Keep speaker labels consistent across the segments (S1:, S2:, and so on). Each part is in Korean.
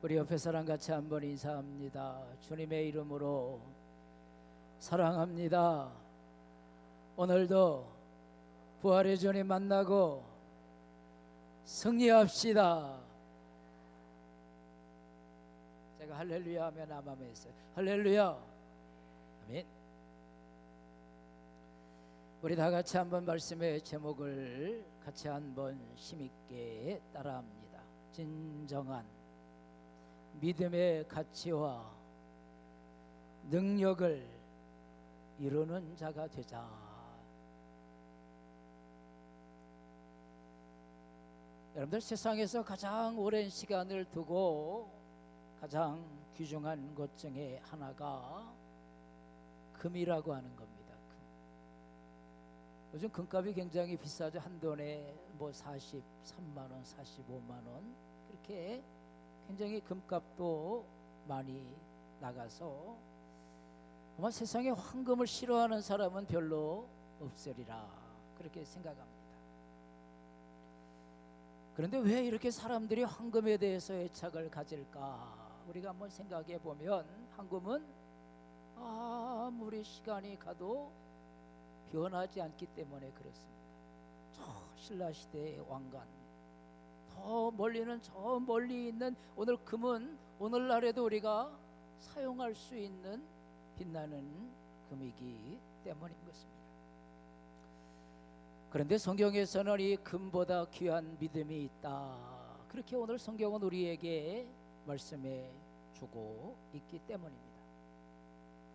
S1: 우리 옆에 사람 같이 한번 인사합니다. 주님의 이름으로 사랑합니다. 오늘도 부활의 주님 만나고 승리합시다. 제가 할렐루야 하면 아멘 했어요. 할렐루야. 아멘. 우리 다 같이 한번 말씀의 제목을 같이 한번 힘있게 따라합니다. 진정한 믿음의 가치와 능력을 이루는 자가 되자. 여러분들, 세상에서 가장 오랜 시간을 두고 가장 귀중한 것 중에 하나가 금이라고 하는 겁니다. 요즘 금값이 굉장히 비싸죠. 한 돈에 뭐 43만 원, 45만 원 그렇게 굉장히 금값도 많이 나가서 아마 세상에 황금을 싫어하는 사람은 별로 없으리라 그렇게 생각합니다. 그런데 왜 이렇게 사람들이 황금에 대해서 애착을 가질까? 우리가 한번 생각해 보면 황금은 아무리 시간이 가도 변하지 않기 때문에 그렇습니다. 저 신라시대의 왕관, 더 멀리는 저 멀리 있는 오늘 금은 오늘날에도 우리가 사용할 수 있는 빛나는 금이기 때문인 것입니다. 그런데 성경에서는 이 금보다 귀한 믿음이 있다, 그렇게 오늘 성경은 우리에게 말씀해 주고 있기 때문입니다.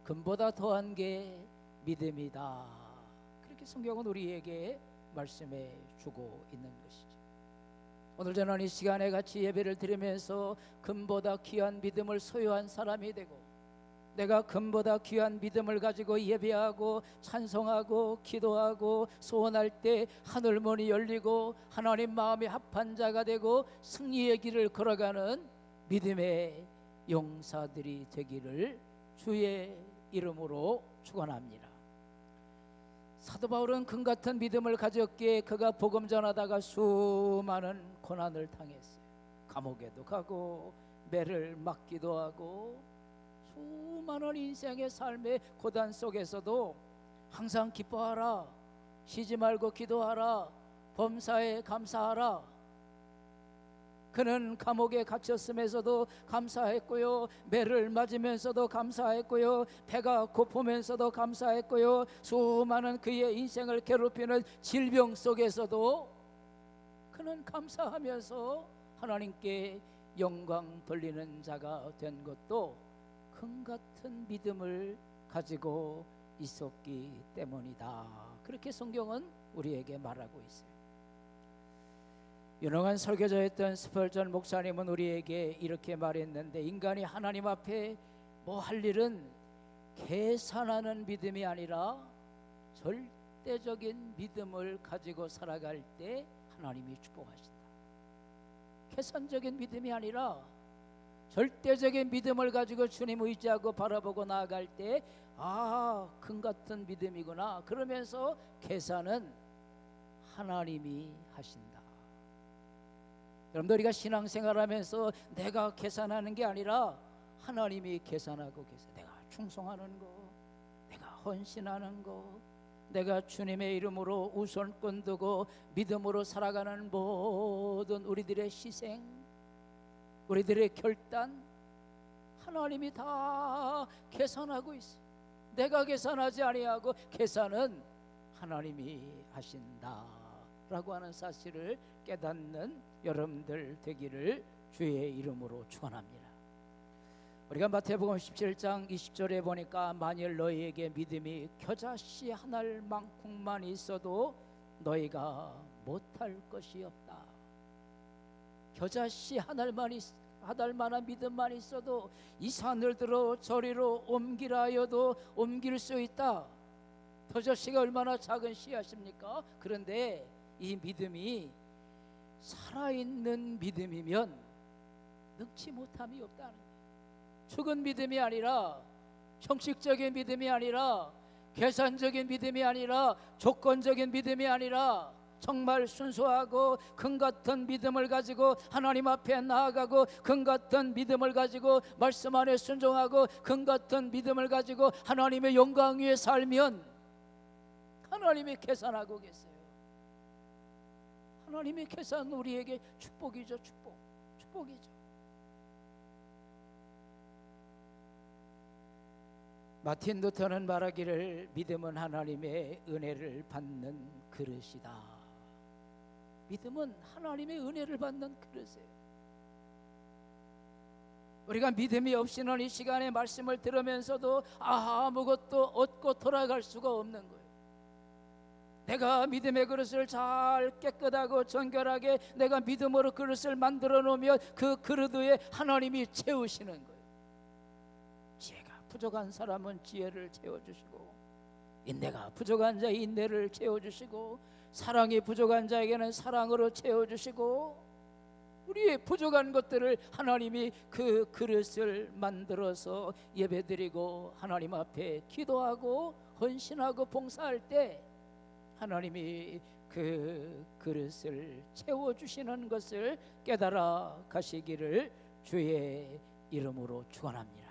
S1: 금보다 더한 게 믿음이다, 그렇게 성경은 우리에게 말씀해 주고 있는 것이죠. 오늘 저는 이 시간에 같이 예배를 드리면서 금보다 귀한 믿음을 소유한 사람이 되고, 내가 금보다 귀한 믿음을 가지고 예배하고 찬송하고 기도하고 소원할 때 하늘문이 열리고 하나님 마음이 합한 자가 되고 승리의 길을 걸어가는 믿음의 용사들이 되기를 주의 이름으로 축원합니다. 사도 바울은 금같은 믿음을 가졌기에 그가 복음 전하다가 수많은 고난을 당했어요. 감옥에도 가고 매를 맞기도 하고 수많은 인생의 삶의 고단 속에서도 항상 기뻐하라, 쉬지 말고 기도하라, 범사에 감사하라. 그는 감옥에 갇혔음에서도 감사했고요, 매를 맞으면서도 감사했고요, 배가 고프면서도 감사했고요, 수많은 그의 인생을 괴롭히는 질병 속에서도 그는 감사하면서 하나님께 영광 돌리는 자가 된 것도 금같은 믿음을 가지고 있었기 때문이다, 그렇게 성경은 우리에게 말하고 있어요. 유능한 설교자였던 스펄전 목사님은 우리에게 이렇게 말했는데, 인간이 하나님 앞에 뭐 할 일은 계산하는 믿음이 아니라 절대적인 믿음을 가지고 살아갈 때 하나님이 축복하신다. 계산적인 믿음이 아니라 절대적인 믿음을 가지고 주님 의지하고 바라보고 나아갈 때 금같은 믿음이구나, 그러면서 계산은 하나님이 하신다. 여러분들, 우리가 신앙생활하면서 내가 계산하는 게 아니라 하나님이 계산하고 계세요. 내가 충성하는 거, 내가 헌신하는 거, 내가 주님의 이름으로 우선권 두고 믿음으로 살아가는 모든 우리들의 희생, 우리들의 결단, 하나님이 다 계산하고 있어요. 내가 계산하지 아니하고 계산은 하나님이 하신다라고 하는 사실을 깨닫는 여러분들 되기를 주의 이름으로 축원합니다. 우리가 마태복음 17장 20절에 보니까 만일 너희에게 믿음이 겨자씨 한 알만큼만 있어도 너희가 못할 것이 없다. 겨자씨 한 알만한 믿음만 있어도 이 산을 들어 저리로 옮기라 하여도 옮길 수 있다. 겨자씨가 얼마나 작은 씨앗입니까? 그런데 이 믿음이 살아있는 믿음이면 능치 못함이 없다는 거예요. 죽은 믿음이 아니라, 형식적인 믿음이 아니라, 계산적인 믿음이 아니라, 조건적인 믿음이 아니라 정말 순수하고 금 같은 믿음을 가지고 하나님 앞에 나아가고 금 같은 믿음을 가지고 말씀 안에 순종하고 금 같은 믿음을 가지고 하나님의 영광 위에 살면 하나님이 계산하고 계세요. 하나님의 계산 우리에게 축복이죠. 축복이죠. 마틴 루터는 말하기를 믿음은 하나님의 은혜를 받는 그릇이다. 믿음은 하나님의 은혜를 받는 그릇이에요. 우리가 믿음이 없이는 이 시간에 말씀을 들으면서도 아무것도 얻고 돌아갈 수가 없는 거예요. 내가 믿음의 그릇을 잘 깨끗하고 정결하게 내가 믿음으로 그릇을 만들어 놓으면 그 그릇 위에 하나님이 채우시는 거예요. 지혜가 부족한 사람은 지혜를 채워주시고, 인내가 부족한 자의 인내를 채워주시고, 사랑이 부족한 자에게는 사랑으로 채워주시고, 우리의 부족한 것들을 하나님이 그 그릇을 만들어서 예배드리고 하나님 앞에 기도하고 헌신하고 봉사할 때 하나님이 그 그릇을 채워주시는 것을 깨달아 가시기를 주의 이름으로 축원합니다.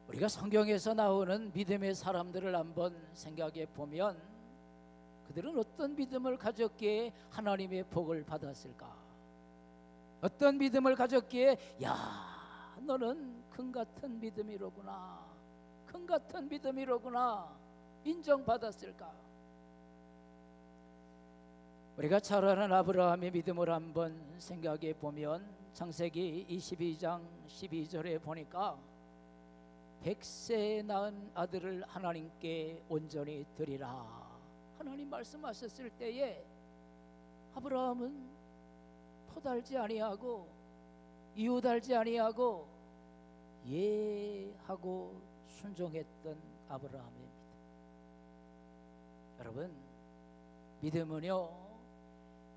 S1: 우리가 성경에서 나오는 믿음의 사람들을 한번 생각해 보면 그들은 어떤 믿음을 가졌기에 하나님의 복을 받았을까? 어떤 믿음을 가졌기에 야 너는 금 같은 믿음이로구나, 금 같은 믿음이로구나 인정받았을까? 우리가 잘 아는 아브라함의 믿음을 한번 생각해 보면 창세기 22장 12절에 보니까 100세 낳은 아들을 하나님께 온전히 드리라 하나님 말씀하셨을 때에 아브라함은 포달지 아니하고 이웃달지 아니하고 예하고 순종했던 아브라함입니다. 여러분, 믿음은요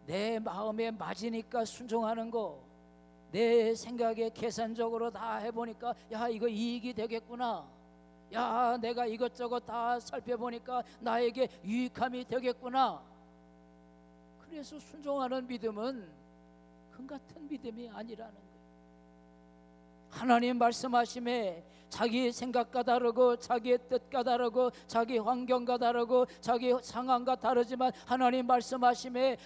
S1: 내 마음에 맞으니까 순종하는 거, 내 생각에 계산적으로 다 해보니까 야 이거 이익이 되겠구나, 야 내가 이것저것 다 살펴보니까 나에게 유익함이 되겠구나, 그래서 순종하는 믿음은 금 같은 믿음이 아니라는 거예요. 하나님 말씀하심에 자기 생각과 다르고 자기의 뜻과 다르고 자기 환경과 다르고 자기 상황과 다르지만 하나님 말씀하심에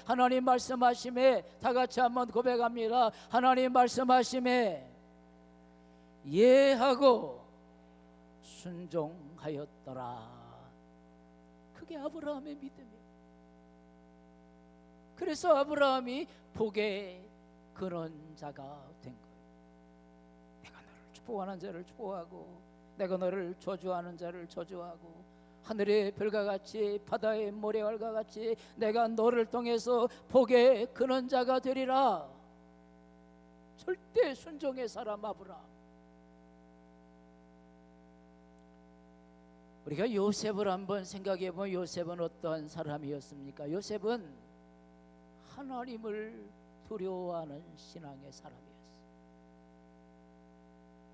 S1: 다 같이 한번 고백합니다. 하나님 말씀하심에 예하고 순종하였더라. 그게 아브라함의 믿음이에요. 그래서 아브라함이 복의 근원자가 된 거예요. 내가 너를 축복하는 자를 축복하고 내가 너를 저주하는 자를 저주하고 하늘의 별과 같이 바다의 모래알과 같이 내가 너를 통해서 복의 근원자가 되리라. 절대 순종의 사람 아브라함. 우리가 요셉을 한번 생각해 보면 요셉은 어떠한 사람이었습니까? 요셉은 하나님을 두려워하는 신앙의 사람이었어요.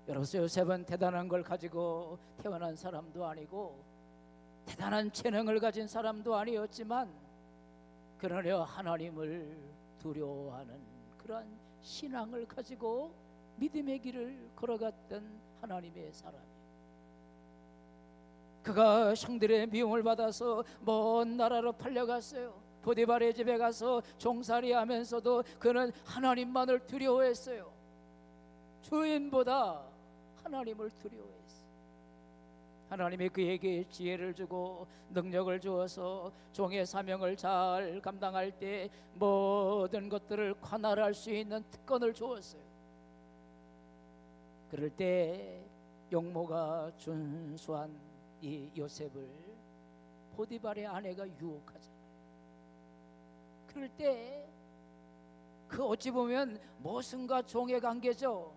S1: 여러분, 요셉은 대단한 걸 가지고 태어난 사람도 아니고 대단한 재능을 가진 사람도 아니었지만 그러나 하나님을 두려워하는 그러한 신앙을 가지고 믿음의 길을 걸어갔던 하나님의 사람이에요. 그가 형들의 미움을 받아서 먼 나라로 팔려갔어요. 보디발의 집에 가서 종살이 하면서도 그는 하나님만을 두려워했어요. 주인보다 하나님을 두려워했어요. 하나님이 그에게 지혜를 주고 능력을 주어서 종의 사명을 잘 감당할 때 모든 것들을 관할할 수 있는 특권을 주었어요. 그럴 때 용모가 준수한 이 요셉을 보디발의 아내가 유혹하잖아요. 그럴 때 그 어찌 보면 모순과 종의 관계죠.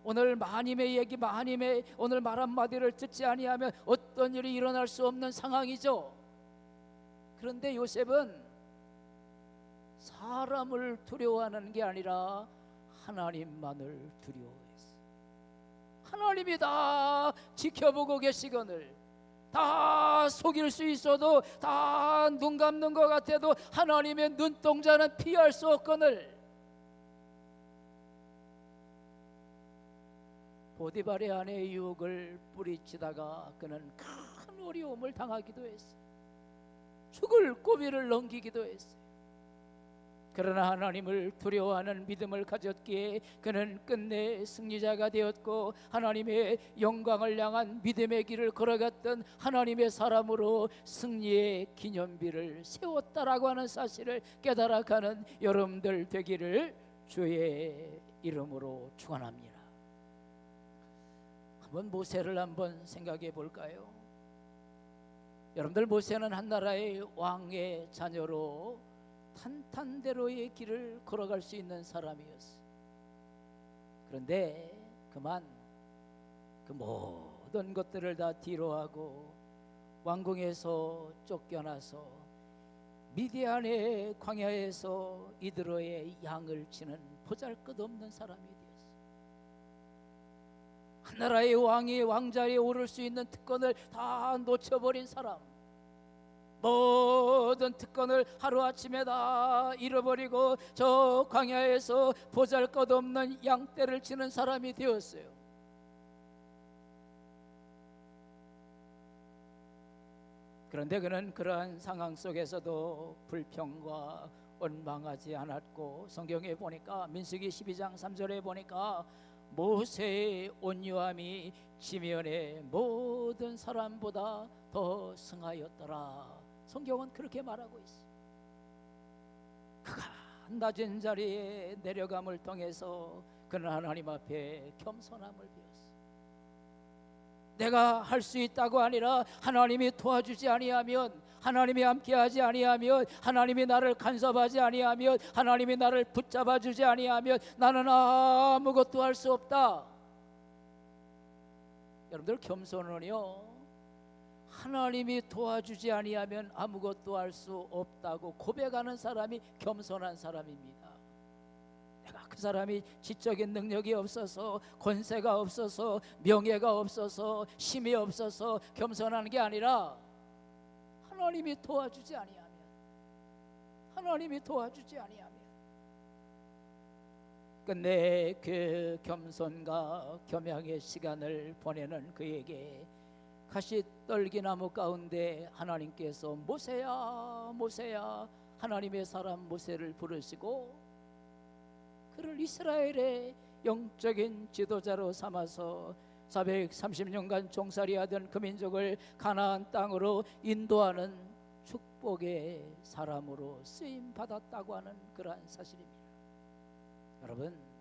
S1: 오늘 마님의 얘기, 마님의 오늘 말 한마디를 듣지 아니하면 어떤 일이 일어날 수 없는 상황이죠. 그런데 요셉은 사람을 두려워하는 게 아니라 하나님만을 두려워했어요. 하나님이 다 지켜보고 계시거늘 다 속일 수 있어도, 다 눈 감는 것 같아도 하나님의 눈동자는 피할 수 없거늘 보디발의 아내의 유혹을 뿌리치다가 그는 큰 어려움을 당하기도 했어요. 죽을 고비를 넘기기도 했어요. 그러나 하나님을 두려워하는 믿음을 가졌기에 그는 끝내 승리자가 되었고, 하나님의 영광을 향한 믿음의 길을 걸어갔던 하나님의 사람으로 승리의 기념비를 세웠다라고 하는 사실을 깨달아가는 여러분들 되기를 주의 이름으로 축원합니다. 한번 모세를 한번 생각해 볼까요? 여러분들, 모세는 한 나라의 왕의 자녀로 탄탄대로의 길을 걸어갈 수 있는 사람이었어요. 그런데 그만 그 모든 것들을 다 뒤로하고 왕궁에서 쫓겨나서 미디안의 광야에서 이드로의 양을 치는 보잘것없는 사람이 되었어요. 한 나라의 왕이 왕자리에 오를 수 있는 특권을 다 놓쳐버린 사람, 모든 특권을 하루아침에 다 잃어버리고 저 광야에서 보잘것없는 양떼를 치는 사람이 되었어요. 그런데 그는 그러한 상황 속에서도 불평과 원망하지 않았고, 성경에 보니까 민수기 12장 3절에 보니까 모세의 온유함이 지면의 모든 사람보다 더 승하였더라. 성경은 그렇게 말하고 있어요. 그가 낮은 자리에 내려감을 통해서 그는 하나님 앞에 겸손함을 배웠어요. 내가 할 수 있다고 아니라 하나님이 도와주지 아니하면, 하나님이 함께하지 아니하면, 하나님이 나를 간섭하지 아니하면, 하나님이 나를 붙잡아 주지 아니하면 나는 아무것도 할 수 없다. 여러분들, 겸손은요, 하나님이 도와주지 아니하면 아무것도 할 수 없다고 고백하는 사람이 겸손한 사람입니다. 내가 그 사람이 지적인 능력이 없어서, 권세가 없어서, 명예가 없어서, 힘이 없어서 겸손한 게 아니라 하나님이 도와주지 아니하면, 하나님이 도와주지 아니하면. 끝내 그 겸손과 겸양의 시간을 보내는 그에게 가시떨기나무 가운데 하나님께서 모세야 모세야, 하나님의 사람 모세를 부르시고 그를 이스라엘의 영적인 지도자로 삼아서 430년간 종살이하던 그 민족을 가나안 땅으로 인도하는 축복의 사람으로 쓰임 받았다고 하는 그러한 사실입니다. 여러분,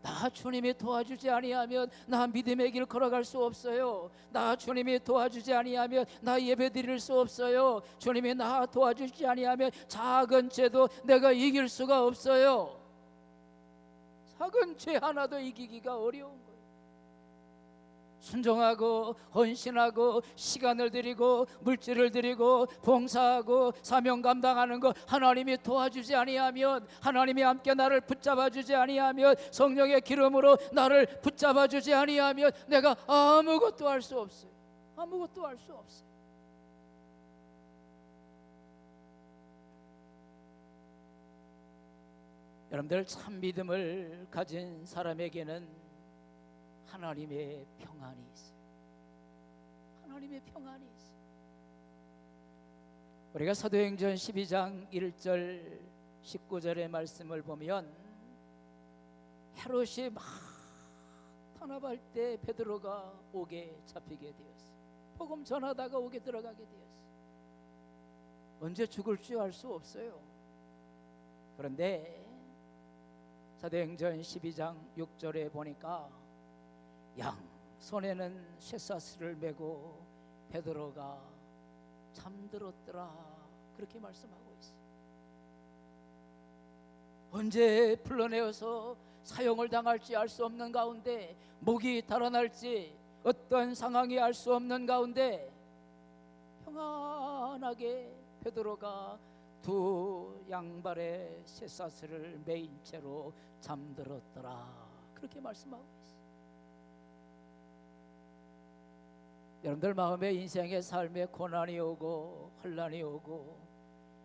S1: 나 주님이 도와주지 아니하면 나 믿음의 길 걸어갈 수 없어요. 나 주님이 도와주지 아니하면 나 예배 드릴 수 없어요. 주님이 나 도와주지 아니하면 작은 죄도 내가 이길 수가 없어요. 작은 죄 하나도 이기기가 어려운 거예요. 순종하고 헌신하고 시간을 드리고 물질을 드리고 봉사하고 사명 감당하는 거 하나님이 도와주지 아니하면, 하나님이 함께 나를 붙잡아 주지 아니하면, 성령의 기름으로 나를 붙잡아 주지 아니하면 내가 아무것도 할 수 없어요. 아무것도 할 수 없어요. 여러분들, 참 믿음을 가진 사람에게는 하나님의 평안이 있어요. 하나님의 평안이 있어요. 우리가 사도행전 12장 1절 19절의 말씀을 보면 헤롯이 막 탄압할 때 베드로가 옥에 잡히게 되었어요. 복음 전하다가 옥에 들어가게 되었어요. 언제 죽을 줄 알 수 없어요. 그런데 사도행전 12장 6절에 보니까 양 손에는 쇠사슬을 메고 베드로가 잠들었더라, 그렇게 말씀하고 있어요. 언제 불러내어서 사형을 당할지 알 수 없는 가운데, 목이 달아날지 어떤 상황이 알 수 없는 가운데 평안하게 베드로가 두 양발에 쇠사슬을 매인 채로 잠들었더라, 그렇게 말씀하고 있어요. 여러분들 마음에 인생의 삶에 고난이 오고 환난이 오고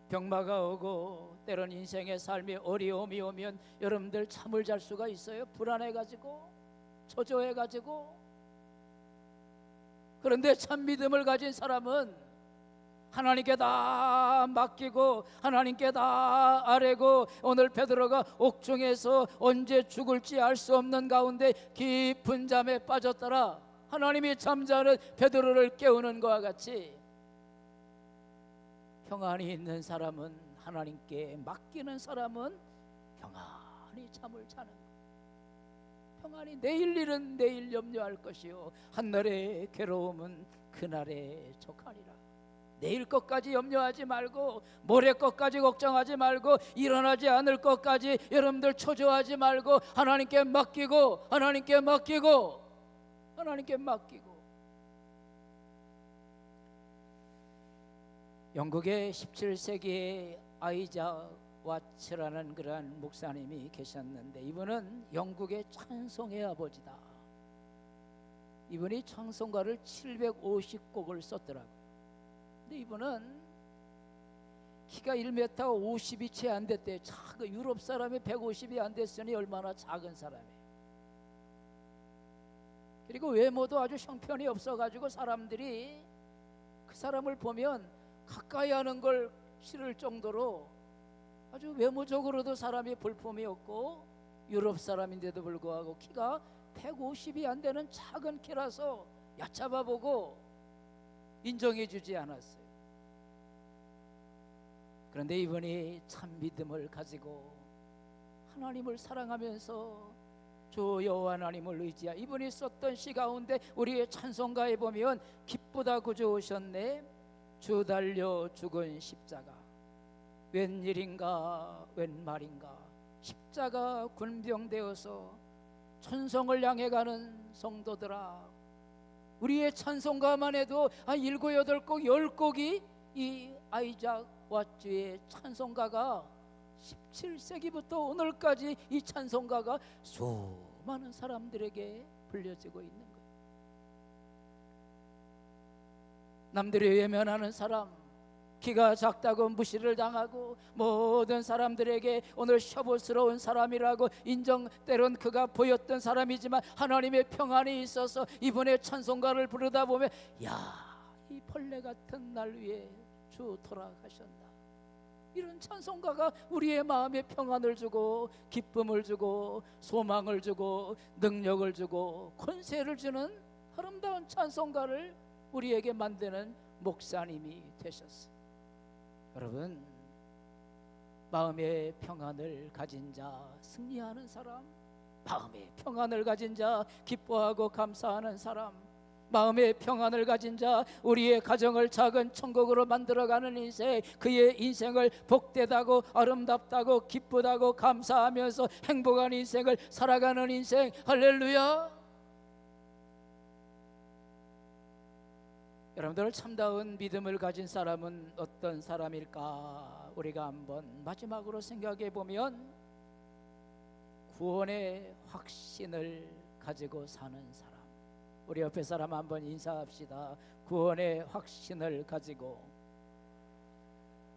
S1: 병마가 오고 때론 인생의 삶에 어려움이 오면 여러분들 잠을 잘 수가 있어요? 불안해가지고 초조해가지고. 그런데 참 믿음을 가진 사람은 하나님께 다 맡기고 하나님께 다 아뢰고, 오늘 베드로가 옥중에서 언제 죽을지 알 수 없는 가운데 깊은 잠에 빠졌더라. 하나님이 잠자는 베드로를 깨우는 것과 같이 평안이 있는 사람은, 하나님께 맡기는 사람은 평안히 잠을 자는 것. 평안히 내일 일은 내일 염려할 것이요 한날의 괴로움은 그날에 족하니라. 내일 것까지 염려하지 말고, 모레 것까지 걱정하지 말고, 일어나지 않을 것까지 여러분들 초조하지 말고 하나님께 맡기고 하나님께 맡기고 하나님께 맡기고. 영국의 17세기에 아이작 와츠라는 그러한 목사님이 계셨는데, 이분은 영국의 찬송의 아버지다. 이분이 찬송가를 750곡을 썼더라고요. 근데 이분은 키가 1m 50이 채 안 됐대요. 작은 유럽 사람이 150이 안 됐으니 얼마나 작은 사람이에요. 그리고 외모도 아주 형편이 없어가지고 사람들이 그 사람을 보면 가까이 하는 걸 싫을 정도로 아주 외모적으로도 사람이 볼품이 없고, 유럽 사람인데도 불구하고 키가 150이 안 되는 작은 키라서 얕잡아보고 인정해주지 않았어요. 그런데 이분이 참 믿음을 가지고 하나님을 사랑하면서 주 여호와 하나님을 의지하, 이분이 썼던 시 가운데 우리의 찬송가에 보면 기쁘다 구주 오셨네, 주 달려 죽은 십자가, 웬일인가 웬말인가, 십자가 군병되어서 천성을 향해 가는 성도들아. 우리의 찬송가만 해도 7, 8곡, 10곡이 이 아이작 와츠의 찬송가가 17세기부터 오늘까지 이 찬송가가 수많은 사람들에게 불려지고 있는 거예요. 남들이 외면하는 사람, 키가 작다고 무시를 당하고 모든 사람들에게 오늘 셔보스러운 사람이라고 인정, 때론 그가 보였던 사람이지만 하나님의 평안이 있어서 이번에 찬송가를 부르다 보면, 야, 이 벌레 같은 날 위에 주 돌아가셨나. 이런 찬송가가 우리의 마음에 평안을 주고 기쁨을 주고 소망을 주고 능력을 주고 권세를 주는 아름다운 찬송가를 우리에게 만드는 목사님이 되셨어요. 여러분, 마음의 평안을 가진 자 승리하는 사람, 마음의 평안을 가진 자 기뻐하고 감사하는 사람, 마음의 평안을 가진 자 우리의 가정을 작은 천국으로 만들어가는 인생, 그의 인생을 복되다고 아름답다고 기쁘다고 감사하면서 행복한 인생을 살아가는 인생. 할렐루야. 여러분들, 참다운 믿음을 가진 사람은 어떤 사람일까? 우리가 한번 마지막으로 생각해 보면 구원의 확신을 가지고 사는 사람. 우리 옆에 사람 한번 인사합시다. 구원의 확신을 가지고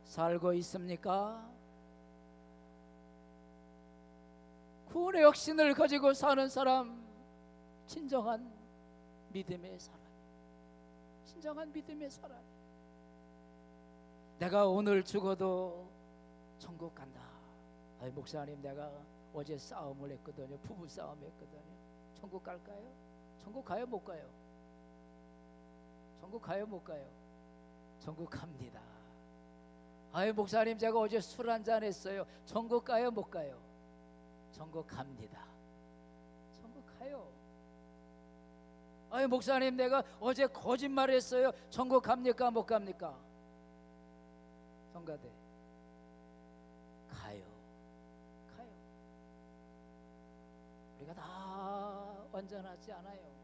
S1: 살고 있습니까? 구원의 확신을 가지고 사는 사람, 진정한 믿음의 사람, 진정한 믿음의 사람. 내가 오늘 죽어도 천국 간다. 아이, 목사님, 내가 어제 싸움을 했거든요. 부부 싸움 했거든요. 천국 갈까요? 천국 가요 못 가요? 천국 가요 못 가요? 천국 갑니다. 아이, 목사님, 제가 어제 술 한잔 했어요. 천국 가요 못 가요? 천국 갑니다. 천국 가요. 아이, 목사님, 내가 어제 거짓말 했어요. 천국 갑니까 못 갑니까? 성가대 가요. 가요. 우리가 다 완전하지 않아요.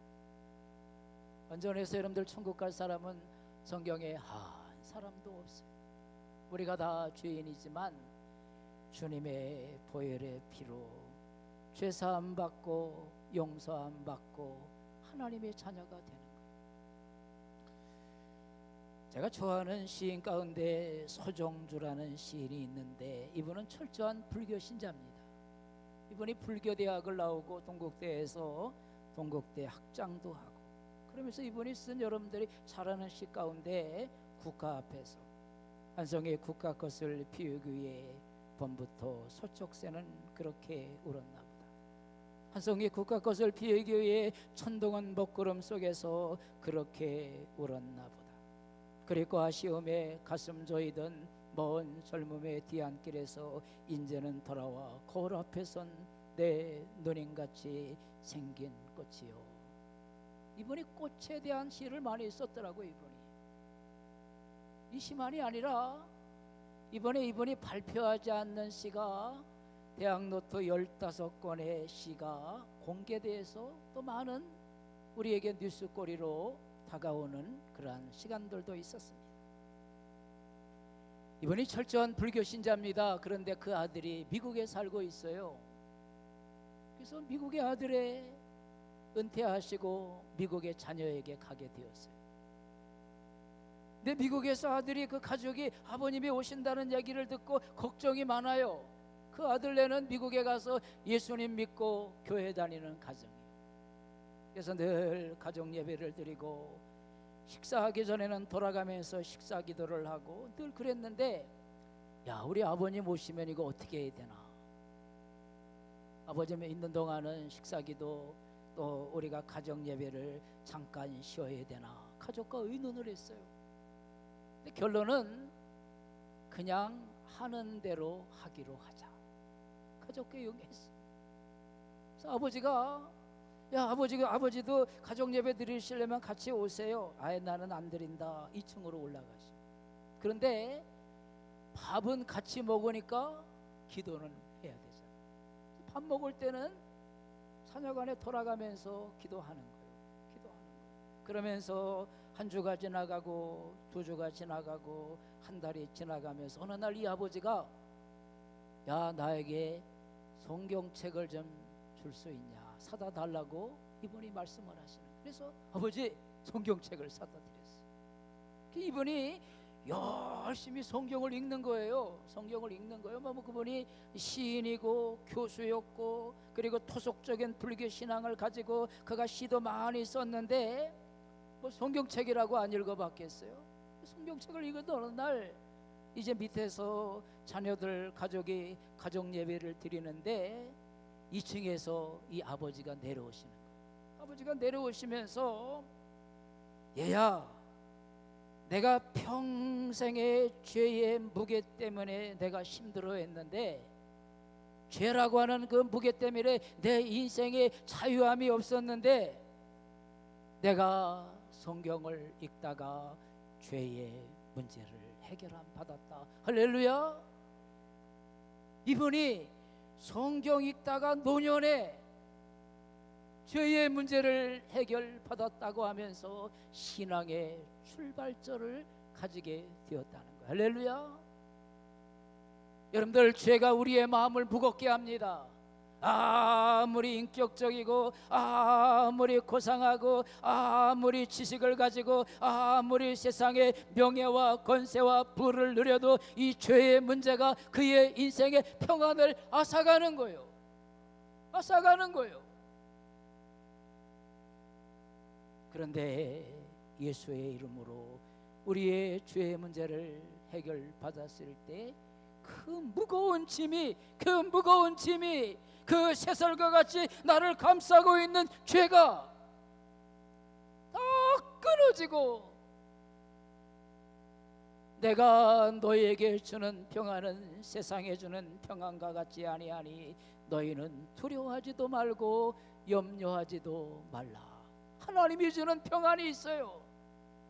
S1: 완전해서 여러분들 천국 갈 사람은 성경에 한 사람도 없어요. 우리가 다 죄인이지만 주님의 보혈의 피로 죄사함 받고 용서함 받고 하나님의 자녀가 되는 거예요. 제가 좋아하는 시인 가운데 서정주라는 시인이 있는데 이분은 철저한 불교 신자입니다. 이분이 불교대학을 나오고 동국대에서 동국대 학장도 하고, 그러면서 이분이 쓴 여러분들이 잘 아는 시 가운데 국가 앞에서 한성의 국가꽃을 피우기 위해 봄부터 소쩍새는 그렇게 울었나 보다. 한성의 국가꽃을 피우기 위해 천둥은 먹구름 속에서 그렇게 울었나 보다. 그리고 아쉬움에 가슴 조이던 먼 젊음의 뒤안길에서 인제는 돌아와 거울 앞에 선 내 누님같이 생긴 꽃이요. 이분이 꽃에 대한 시를 많이 썼더라고요. 이 시만이 아니라 이분이 발표하지 않는 시가 대학노트 15권의 시가 공개돼서 또 많은 우리에게 뉴스거리로 다가오는 그러한 시간들도 있었습니다. 이분이 철저한 불교 신자입니다. 그런데 그 아들이 미국에 살고 있어요. 그래서 미국의 아들에 은퇴하시고 미국의 자녀에게 가게 되었어요. 근데 미국에서 아들이 그 가족이 아버님이 오신다는 얘기를 듣고 걱정이 많아요. 그 아들네는 미국에 가서 예수님 믿고 교회 다니는 가정이에요. 그래서 늘 가정 예배를 드리고 식사하기 전에는 돌아가면서 식사 기도를 하고 늘 그랬는데, 야, 우리 아버님 오시면 이거 어떻게 해야 되나? 아버님이 있는 동안은 식사 기도 또 우리가 가정 예배를 잠깐 쉬어야 되나? 가족과 의논을 했어요. 근데 결론은 그냥 하는 대로 하기로 하자. 가족께 용했어요. 그래서 아버지가, 야, 아버지도 가족 예배 드리시려면 같이 오세요. 아예 나는 안 드린다. 2층으로 올라가시. 그런데 밥은 같이 먹으니까 기도는 해야 되잖아. 밥 먹을 때는 사녀간에 돌아가면서 기도하는 거예요. 그러면서 한 주가 지나가고 두 주가 지나가고 한 달이 지나가면서 어느 날 이 아버지가, 야, 나에게 성경책을 좀 줄 수 있냐, 사다 달라고 이분이 말씀을 하시는 거예요. 그래서 아버지 성경책을 사다 드렸어요. 이분이 열심히 성경을 읽는 거예요. 뭐 그분이 시인이고 교수였고 그리고 토속적인 불교 신앙을 가지고 그가 시도 많이 썼는데 뭐 성경책이라고 안 읽어봤겠어요? 성경책을 읽어도 어느 날 이제 밑에서 자녀들 가족이 가족 예배를 드리는데 2층에서 이 아버지가 내려오시는 거예요. 아버지가 내려오시면서, 얘야, 내가 평생의 죄의 무게 때문에 내가 힘들어했는데 죄라고 하는 그 무게 때문에 내 인생에 자유함이 없었는데 내가 성경을 읽다가 죄의 문제를 해결함 받았다. 할렐루야. 이분이 성경 읽다가 노년에 죄의 문제를 해결받았다고 하면서 신앙의 출발점을 가지게 되었다는 거예요. 할렐루야. 여러분들, 죄가 우리의 마음을 무겁게 합니다. 아무리 인격적이고 아무리 고상하고 아무리 지식을 가지고 아무리 세상의 명예와 권세와 부를 누려도 이 죄의 문제가 그의 인생의 평안을 앗아가는 거예요. 그런데 예수의 이름으로 우리의 죄의 문제를 해결받았을 때 그 무거운 짐이 그 새설과 같이 나를 감싸고 있는 죄가 다 끊어지고, 내가 너희에게 주는 평안은 세상에 주는 평안과 같지 아니하니 너희는 두려워하지도 말고 염려하지도 말라. 하나님이 주는 평안이 있어요.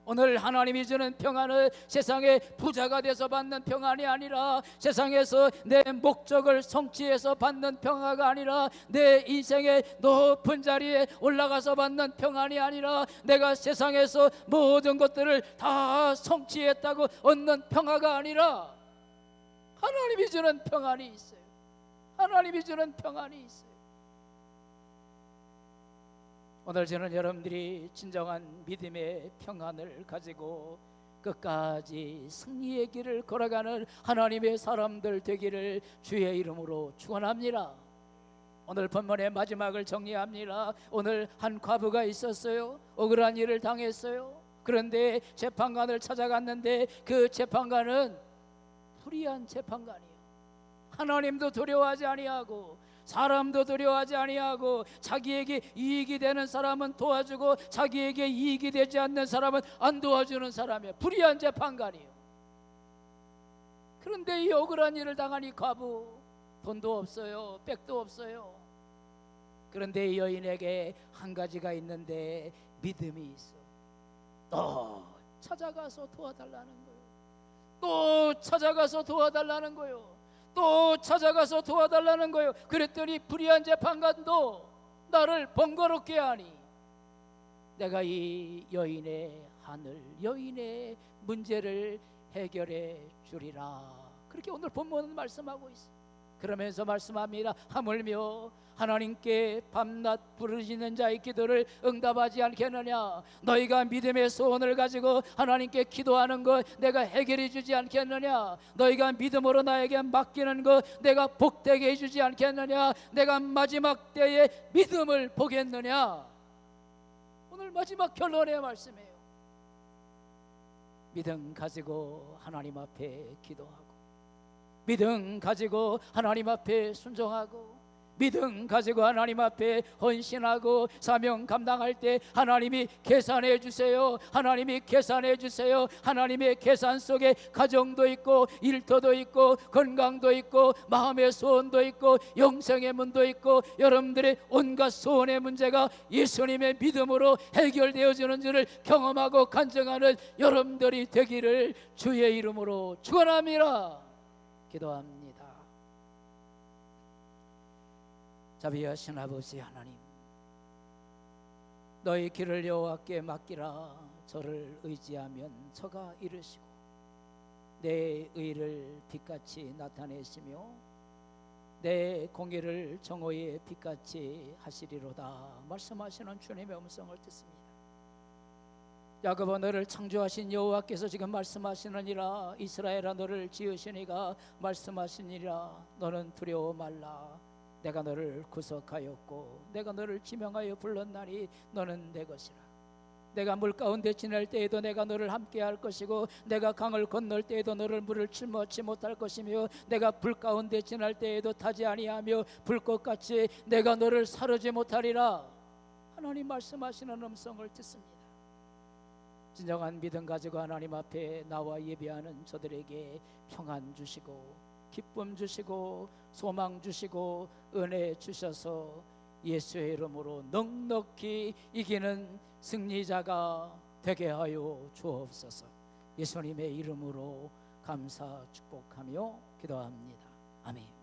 S1: 오늘 하나님이 주는 평안은 세상의 부자가 돼서 받는 평안이 아니라, 세상에서 내 목적을 성취해서 받는 평화가 아니라, 내 인생의 높은 자리에 올라가서 받는 평안이 아니라, 내가 세상에서 모든 것들을 다 성취했다고 얻는 평화가 아니라 하나님이 주는 평안이 있어요. 오늘 저는 여러분들이 진정한 믿음의 평안을 가지고 끝까지 승리의 길을 걸어가는 하나님의 사람들 되기를 주의 이름으로 축원합니다. 오늘 본문의 마지막을 정리합니다. 오늘 한 과부가 있었어요. 억울한 일을 당했어요. 그런데 재판관을 찾아갔는데 그 재판관은 불의한 재판관이에요. 하나님도 두려워하지 아니하고 사람도 두려워하지 아니하고 자기에게 이익이 되는 사람은 도와주고 자기에게 이익이 되지 않는 사람은 안 도와주는 사람이에요. 불의한 재판관이에요. 그런데 이 억울한 일을 당한 이 과부, 돈도 없어요, 백도 없어요. 그런데 이 여인에게 한 가지가 있는데 믿음이 있어. 또 찾아가서 도와달라는 거예요. 또 찾아가서 도와달라는 거예요. 또 찾아가서 도와달라는 거예요. 그랬더니 불의한 재판관도 나를 번거롭게 하니 내가 이 여인의 한을, 여인의 문제를 해결해 주리라. 그렇게 오늘 본문은 말씀하고 있어요. 그러면서 말씀합니다. 하물며 하나님께 밤낮 부르짖는 자의 기도를 응답하지 않겠느냐. 너희가 믿음의 소원을 가지고 하나님께 기도하는 것 내가 해결해 주지 않겠느냐. 너희가 믿음으로 나에게 맡기는 것 내가 복되게 해주지 않겠느냐. 내가 마지막 때에 믿음을 보겠느냐. 오늘 마지막 결론의 말씀이에요. 믿음 가지고 하나님 앞에 기도하고, 믿음 가지고 하나님 앞에 순종하고, 믿음 가지고 하나님 앞에 헌신하고 사명 감당할 때 하나님이 계산해 주세요. 하나님이 계산해 주세요. 하나님의 계산 속에 가정도 있고 일터도 있고 건강도 있고 마음의 소원도 있고 영생의 문도 있고 여러분들의 온갖 소원의 문제가 예수님의 믿음으로 해결되어지는 줄을 경험하고 간증하는 여러분들이 되기를 주의 이름으로 축원합니다. 기도합니다. 자비하신 아버지 하나님, 너희 길을 여호와께 맡기라. 저를 의지하면 저가 이르시고 내 의를 빛같이 나타내시며 내 공의를 정오의 빛같이 하시리로다 말씀하시는 주님의 음성을 듣습니다. 야곱아, 너를 창조하신 여호와께서 지금 말씀하시느니라. 이스라엘아, 너를 지으시니가 말씀하시니라. 너는 두려워 말라. 내가 너를 구속하였고 내가 너를 지명하여 불렀나니 너는 내 것이라. 내가 물 가운데 지낼 때에도 내가 너를 함께 할 것이고 내가 강을 건널 때에도 너를 물을 침몰치 못할 것이며 내가 불 가운데 지날 때에도 타지 아니하며 불꽃같이 내가 너를 사르지 못하리라. 하나님 말씀하시는 음성을 듣습니다. 진정한 믿음 가지고 하나님 앞에 나와 예배하는 저들에게 평안 주시고 기쁨 주시고 소망 주시고 은혜 주셔서 예수의 이름으로 넉넉히 이기는 승리자가 되게 하여 주옵소서. 예수님의 이름으로 감사 축복하며 기도합니다. 아멘.